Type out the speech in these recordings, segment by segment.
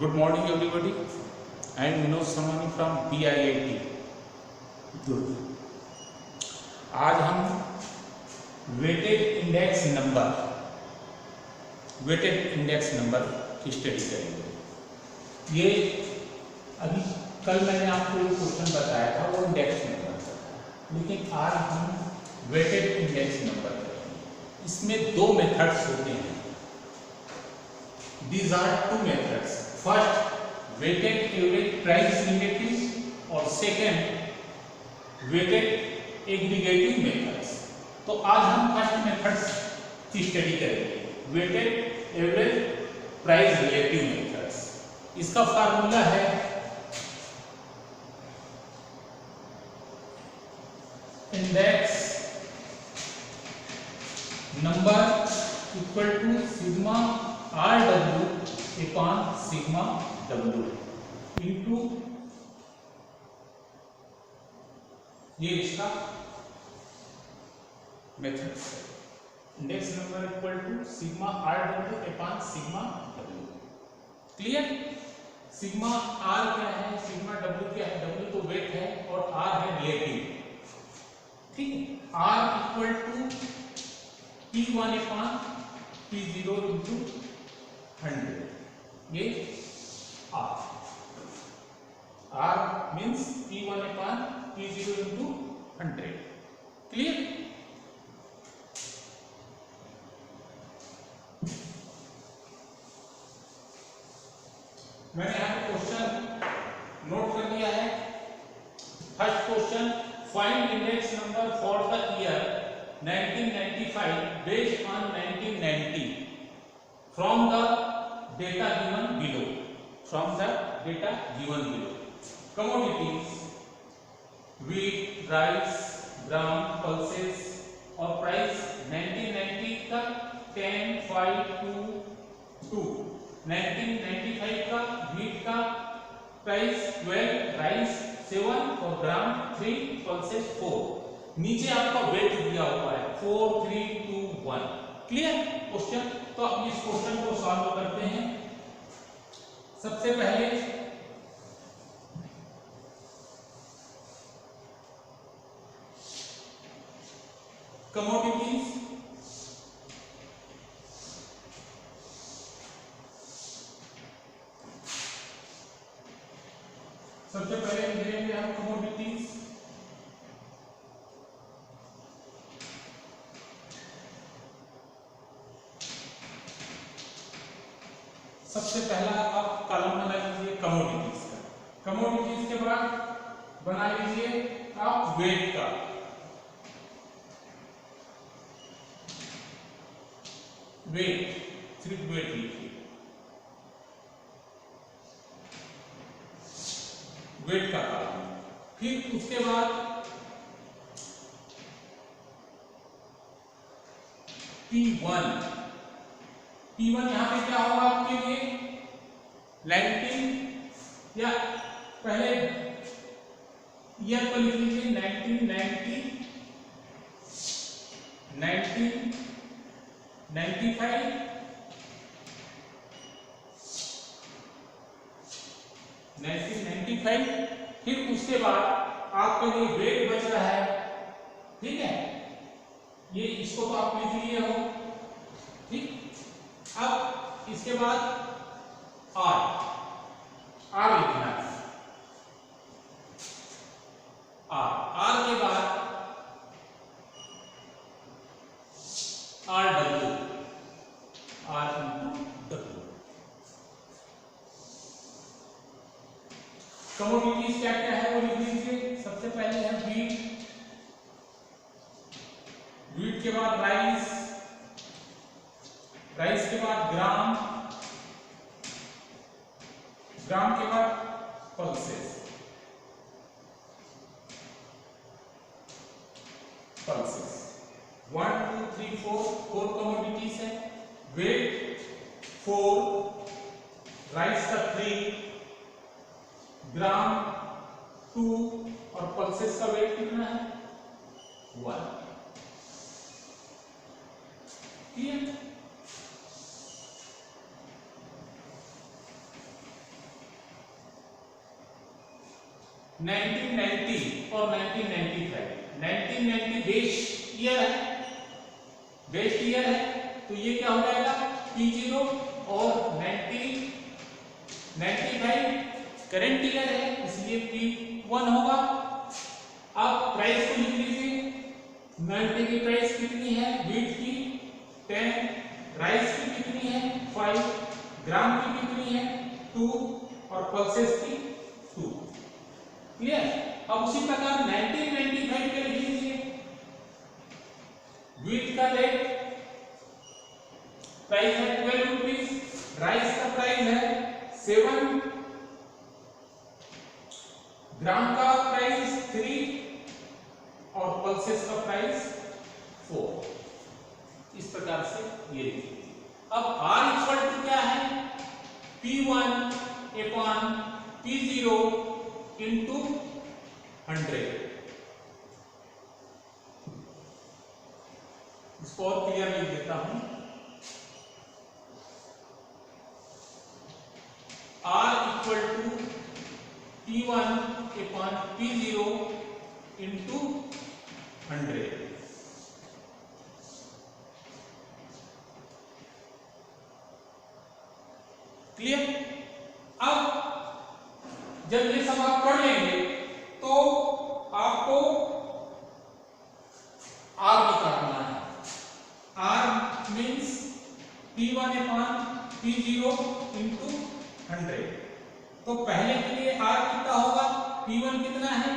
Good morning everybody. I am Vinod Samani from PIIT. Good. आज हम weighted index number की study करेंगे। ये अभी कल मैंने आपको एक क्वेश्चन बताया था वो इंडेक्स नंबर का था, लेकिन आज हम वेटेड इंडेक्स नंबर करेंगे। इसमें दो मेथड्स होते हैं। These are two methods. First, weighted average price relative और second weighted aggregative methods. तो आज हम फर्स्ट मेथड्स की स्टडी करेंगे, weighted average price relative methods. इसका फार्मूला है index number equal to sigma RW upon sigma W into ये इसका मेथड है। Index number equal to sigma RW upon sigma W। Clear? Sigma R क्या है, sigma W क्या है? W तो वेट है और R है रिलेटिव। ठीक है, R equal to P1 upon P0 into 100। ये R means P1 upon P0 into 100। Clear? मैंने यहाँ पे क्वेश्चन नोट कर लिया है। First question, find index number for the year 1995 based on 1990 from the data given below. Commodities wheat, rice, gram, pulses और price 1990 तक 10, 5, 2, 2। 1995 का wheat का प्राइस 12, राइस 7 और ग्राम 3, पल्सेस 4। नीचे आपका वेट दिया हुआ है 4, 3, 2, 1। Clear question? तो अब इस क्वेश्चन को सॉल्व करते हैं। सबसे पहले कमोडिटीज, सबसे पहले लिखेंगे हम कमोडिटीज। सबसे पहला आप कॉलम बना लीजिए कमोडिटीज का। कमोडिटीज के बाद बना लीजिए आप वेट का। वेट, सिर्फ वेट लिखिए, वेट का कॉलम। फिर उसके बाद P1 यहाँ पे क्या होगा आपके लिए 19 या पहले ईयर को लिख लीजिए 1990, 1995, 1995। फिर उसके बाद आपके लिए वेट बच रहा है। ठीक है, ये इसको तो आप लिख लिए हो। ठीक, अब इसके बाद R लिखना है। R के बाद RW, R into W। Commodities क्या क्या है वो लिख लीजिए। सबसे पहले है व्हीट, व्हीट के बाद राइस, राइस के बाद ग्राम, ग्राम के बाद पल्सेस, पल्सेस 1, 2, 3, 4 कमोडिटीज है। वेट 4, राइस का 3, ग्राम 2 और पल्सेस का वेट कितना है 1। 1990 और 1995। 1990 बेस ईयर है, बेस्ट ईयर है, तो ये क्या हो जाएगा P0 और 1995 करंट ईयर है, इसलिए P1 होगा। अब प्राइस को लिख लीजिए, 90 की प्राइस कितनी है, व्हीट की 10, राइस की कितनी है 5, ग्राम की कितनी है 2 और पल्सेस की 2। क्लियर। अब उसी प्रकार 1995 के लिख लीजिए, व्हीट का रेट प्राइस है 12 रुपीज, राइस का प्राइस है 7, ग्राम का प्राइस 3 और पल्सेस का प्राइस 4। इस प्रकार से ये लिखिए। अब R इक्वल टू क्या है, P1 अपॉन P0 इंटू 100। इसको और क्लियर लिख देता हूं, R equal to P1 upon P0 into 100। Clear. अब जब ये सब आप कर लेंगे तो आपको R निकालना है। R means P1 upon P0 into 100। तो पहले के लिए R कितना होगा, P1 कितना है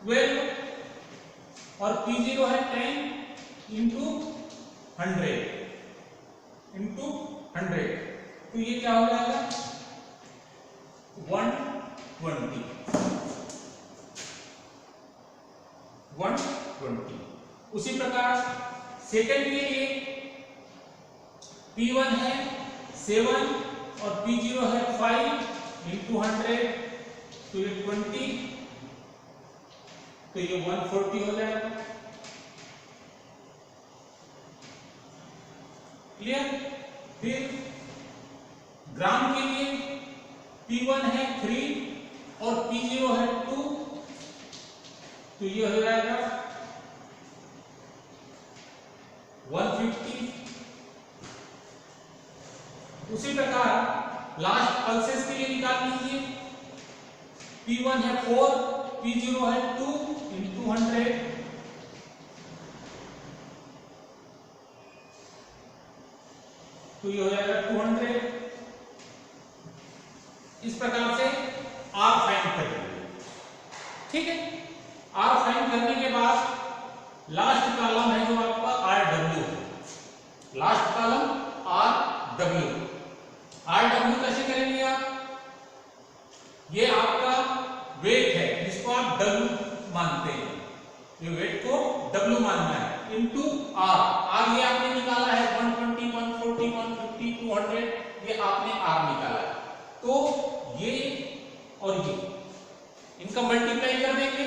12 और P0 है 10 इंटू 100 इंटू 100, तो ये क्या हो जाएगा 120। उसी प्रकार सेकंड के लिए P1 है 7 और P0 है 5 इंटू 100, तो ये 20, तो ये 140 हो जाएगा। क्लियर। फिर ग्राम के लिए P1 है 3 और P0 है 2, तो ये हो जाएगा 150। उसी प्रकार लास्ट पल्सेस के लिए निकाल लीजिए, P1 है 4, P0 है 2 इंटू 100, तो ये हो जाएगा 200। इस प्रकार से R फाइंड कर लेंगे। ठीक है। R फाइंड करने के बाद लास्ट कॉलम है जो आपका RW है, लास्ट कॉलम RW। RW कैसे करेंगे आप, ये आपका वेट है जिसको आप W मानते हैं, ये वेट को W मानना है, इनटू R। R ये आपने निकाला है 120, 140, 150, 200, ये आपने R निकाला है। तो ये और ये इनका मल्टीप्लाई कर देंगे,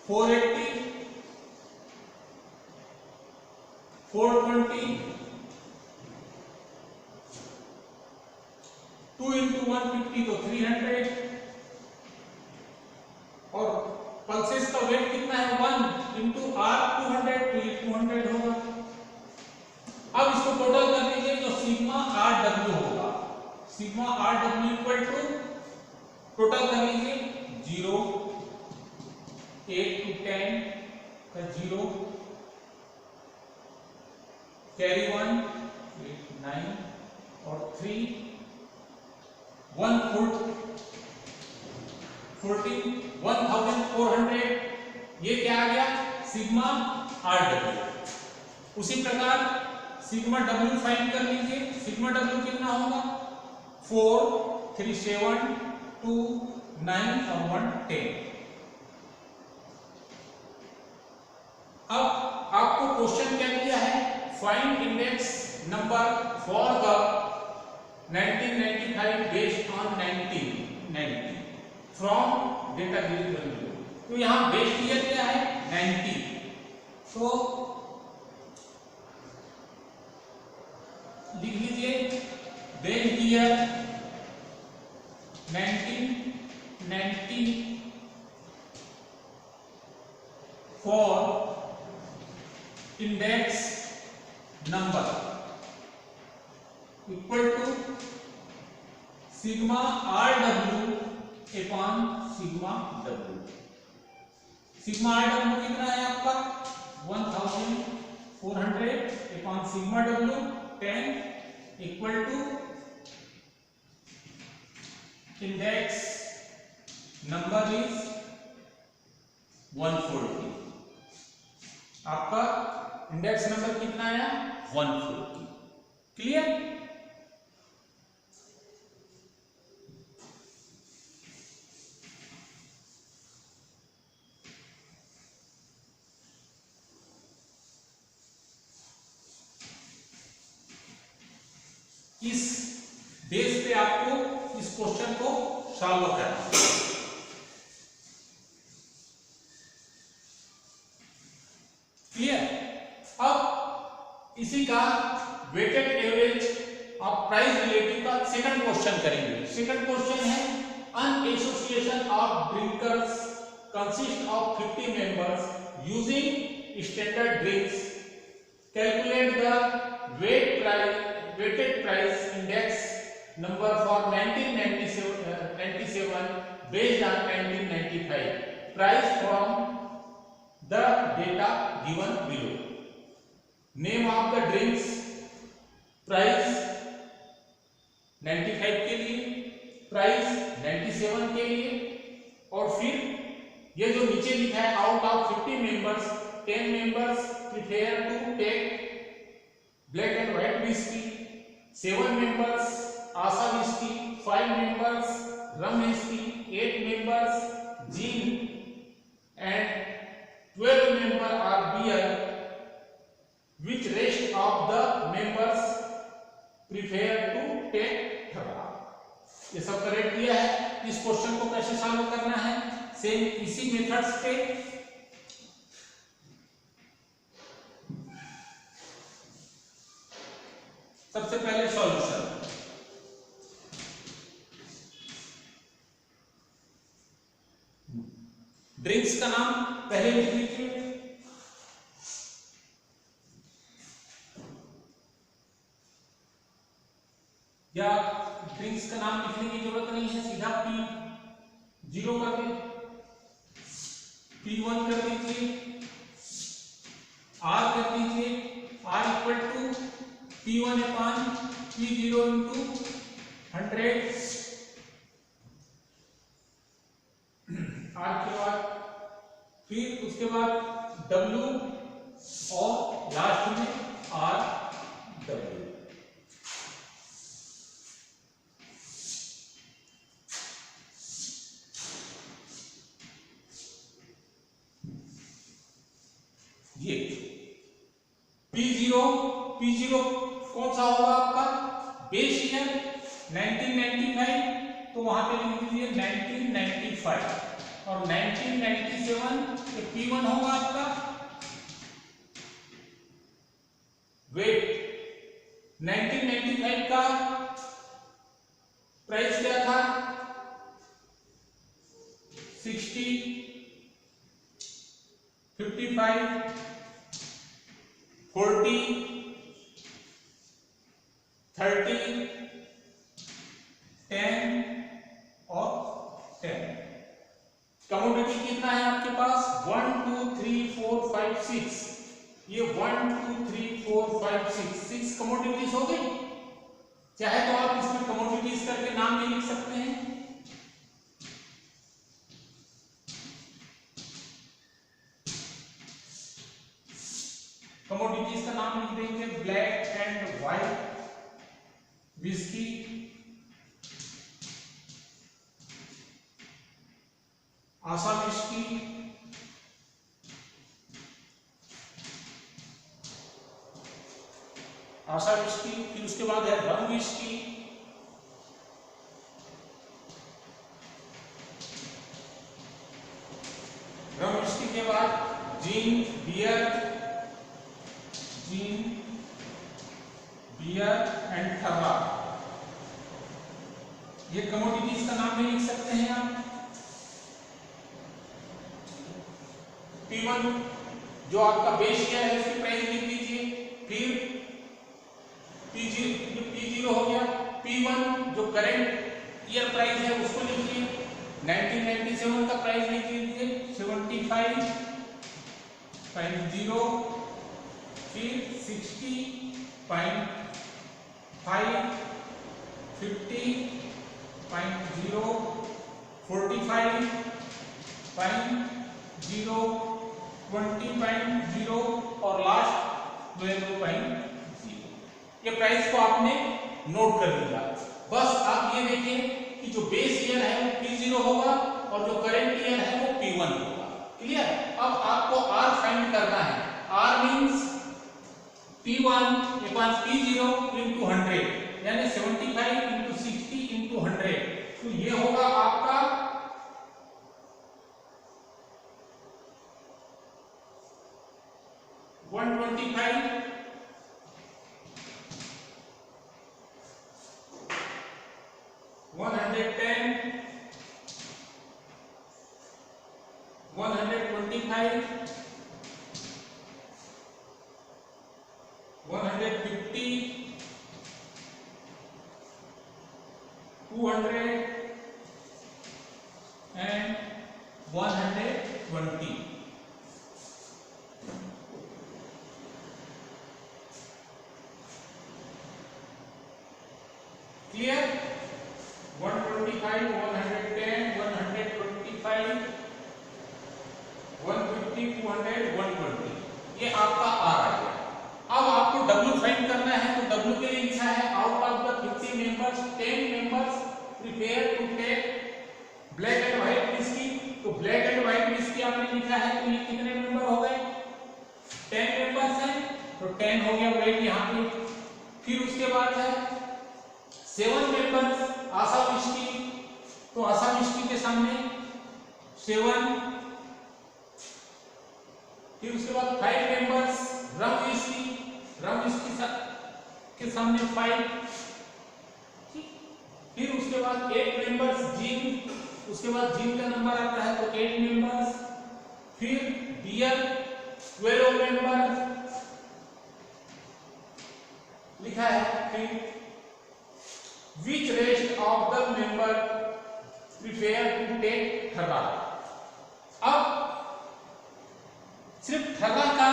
480, 420, 2 इंटू 150 तो 300, और पल्सेस का वेट कितना है 1 इंटू R 200, तो ये 200 होगा। अब इसको टोटल कर लीजिए, जो सिग्मा RW होगा, sigma RW equal to total कर लीजिए 0, 8 to 10 का 0, कैरी 1, 8, 9 और 3, 1400, ये क्या आ गया सिग्मा RW। उसी प्रकार सिग्मा W फाइंड कर लीजिए, सिग्मा W कितना होगा 4, 3, 7, 2, 9 और 1, 10। अब आपको क्वेश्चन क्या दिया है, find index number for the 1995 based on 1990 from data given. तो यहां बेस्ट ईयर क्या है 90, तो लिख लीजिए best year 1990 for index number equal to sigma RW upon sigma W। Sigma RW कितना है आपका 1400 upon sigma W 10 equal to index number is 140। आपका इंडेक्स नंबर कितना आया 140। क्लियर। इस बेस पे आपको इस क्वेश्चन को सॉल्व करना है। क्लियर। अब इसी का weighted average of price relative का सेकंड क्वेश्चन करेंगे। सेकंड क्वेश्चन है an association of drinkers consist of 50 members using standard drinks, calculate the weighted price index number for 1997 based on 1995 price from the data given below। name of the drinks, price 95 के लिए, price 97 के लिए, और फिर ये जो नीचे लिखा है out of 50 members 10 members prefer to take black and white whisky, 7 members आशा whisky, 5 members rum whisky, 8 members gin and 12 member are beer, which rest of the members prefer to take third। ये सब correct किया है। इस question को कैसे solve करना है, सेम इसी मेथड्स पे। सबसे पहले सॉल्यूशन, ड्रिंक्स का नाम पहले लिख लीजिए। या ड्रिंक्स का नाम लिखने की जरूरत नहीं है, सीधा P0 कर दे, P1 कर दीजिए, R कर दीजिए, R equal to P1 upon P0 into 100। R के बाद फिर उसके बाद W और लास्ट में RW। ये P0 कौन सा होगा आपका बेस ईयर 1995, तो वहां पे लिख दीजिए 1995, और 1997 ये P1 होगा आपका। वेट 1995 का प्राइस क्या था 60, 55, 40, 30, 10 और 10। कमोडिटी कितना है आपके पास 1 2 3 4 5 6। ये 1 2 3 4 5 6 कमोडिटीज हो गई। चाहे तो आप इसमें कमोडिटीज करके नाम भी लिख सकते हैं। कमोडिटीज का नाम लिख देंगे black and white whisky, Asha whisky, फिर उसके बाद है रम विस्की, के बाद जीन बियर एंड थर्रा, ये कमोडिटीज का नाम भी लिख सकते हैं आप। P1 जो आपका बेस ईयर है उसकी प्राइस लिख दीजिए, फिर P0 हो गया, P1 जो करंट ईयर प्राइस है उसको लिखिए, 1997 का प्राइस लिख दीजिए 75.0, फिर 60.5, 50.0, 45.0, 20.0 और लास्ट 12.0। ये प्राइस को आपने नोट कर लिया। बस आप ये देखिए कि जो बेस ईयर है वो P0 होगा और जो करंट ईयर है वो P1 होगा। क्लियर? अब आपको R फाइंड करना है। R means P1 = P0 into 100, यानी 75 into 60 into 100। तो ये होगा आपका 125, 110, 125, 150, 200 and 120। क्लियर? 125, 110, 125, 150, 200, 120, ये आपका R आ गया। अब आपको W फाइंड करना है, तो W के लिए लिखा है out of the 50 members 10 members prepare to take black and white whisky. तो ब्लैक एंड व्हाइट व्हिस्की आपने लिखा है, तो ये कितने मेंबर हो गए? 10 मेंबर्स हैं, तो 10 हो गया वेट यहाँ पे। फिर उसके बाद है 7 मेंबर्स आशा व्हिस्की, तो आशा व्हिस्की के सामने 7। फिर उसके बाद 5 मेंबर्स रम व्हिस्की के सामने 5। फिर उसके बाद 8 मेंबर्स जिन, उसके बाद जिन का नंबर आता है तो 8 मेंबर्स। फिर बियर 12 मेंबर्स लिखा है। फिर which rest of the member prepare to take ठर्रा। अब सिर्फ ठर्रा का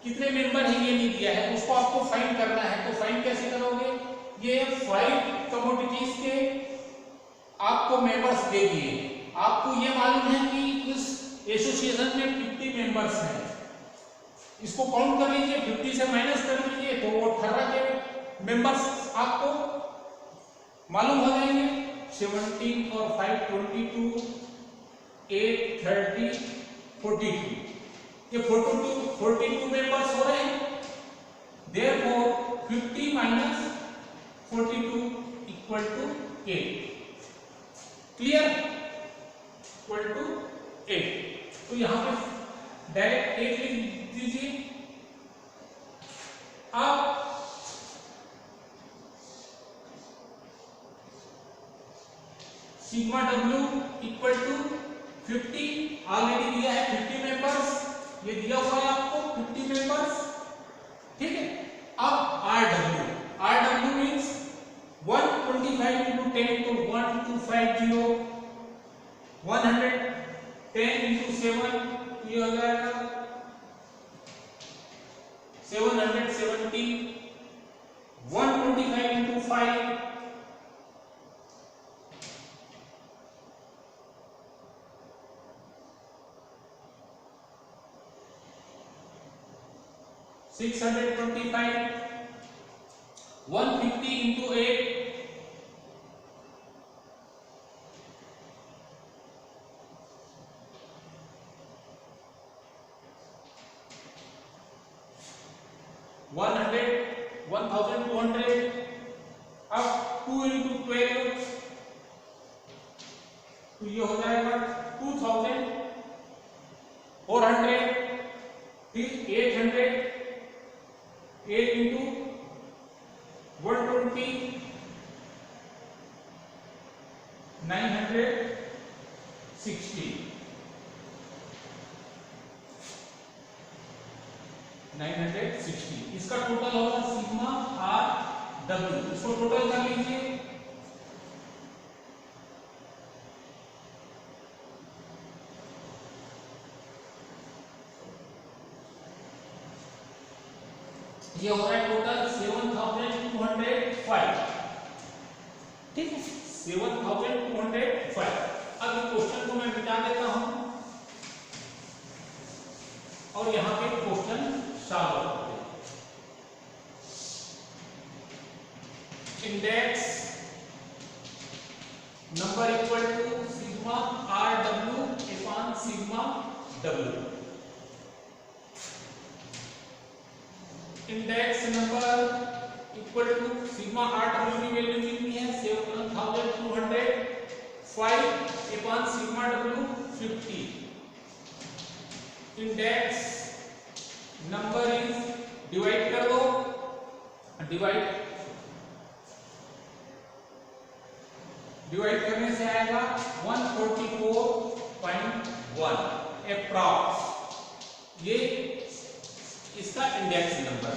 कितने मेंबर है ये नहीं दिया है, उसको आपको फाइंड करना है। तो फाइंड कैसे करोगे? ये 5 कमोडिटीज के आपको मेंबर्स दे दिए। आपको ये मालूम है कि इस एसोसिएशन में 50 मेंबर्स हैं, इसको काउंट कर लीजिए, 50 से माइनस कर लीजिए, तो वो ठर्रा के मेंबर्स आपको मालूम हो जाएंगे। 17 और 5 22, 8 30 42, ये 42 मेंबर्स हो रहे हैं। Therefore 50 minus 42 equal to 8। Clear? Equal to 8। तो यहां पे डायरेक्ट 8 लिख दीजिए। अब sigma W equal to 50 already दिया है, 50 मेंबर्स ये दिया हुआ है आपको 50 मेंबर्स। ठीक है? अब RW मींस 125 into 10 तो 1250, 110 into 7 ये हो जाएगा 770, 125 into 5 625, 150 into 8 1200। अब 2 into 12 तो ये हो जाएगा 2400। फिर 800, 8 into 120 960। 960। इसका टोटल होगा सिग्मा आर डब्ल्यू, इसको टोटल कर लीजिए। ये हो रहा है टोटल 7205, ठीक है, 7205। अब इस क्वेश्चन को मैं मिटा देता हूं और यहां पे क्वेश्चन सॉल्व करते हैं। Index number equal to sigma R W upon sigma W. Index number equal to sigma R W की वैल्यू कितनी है 7205 upon sigma W 50। Index number is divide कर दो, डिवाइड करने से आएगा 144.1 अप्रॉक्स, ये इसका इंडेक्स नंबर।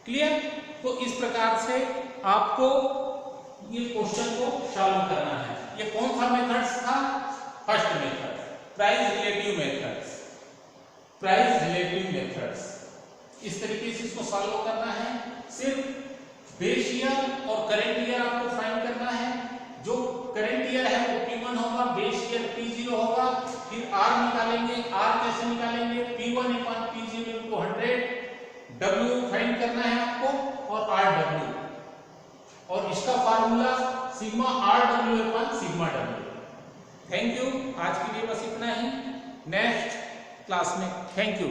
क्लियर? तो इस प्रकार से आपको ये क्वेश्चन को सॉल्व करना है। ये कौन सा मेथड्स था? First method, price relative methods, price relative methods. इस तरीके से इसको सॉल्व करना है। सिर्फ बेस ईयर और करंट ईयर आपको फाइंड करना है। जो करंट ईयर है वो P1 होगा, बेस ईयर P0 होगा। फिर R निकालेंगे, R कैसे निकालेंगे? P1 upon P0 into 100, W find करना है आपको और RW, और इसका formula sigma RW upon sigma W। Thank you, आज के लिए बस इतना ही। नेक्स्ट क्लास में थैंक यू।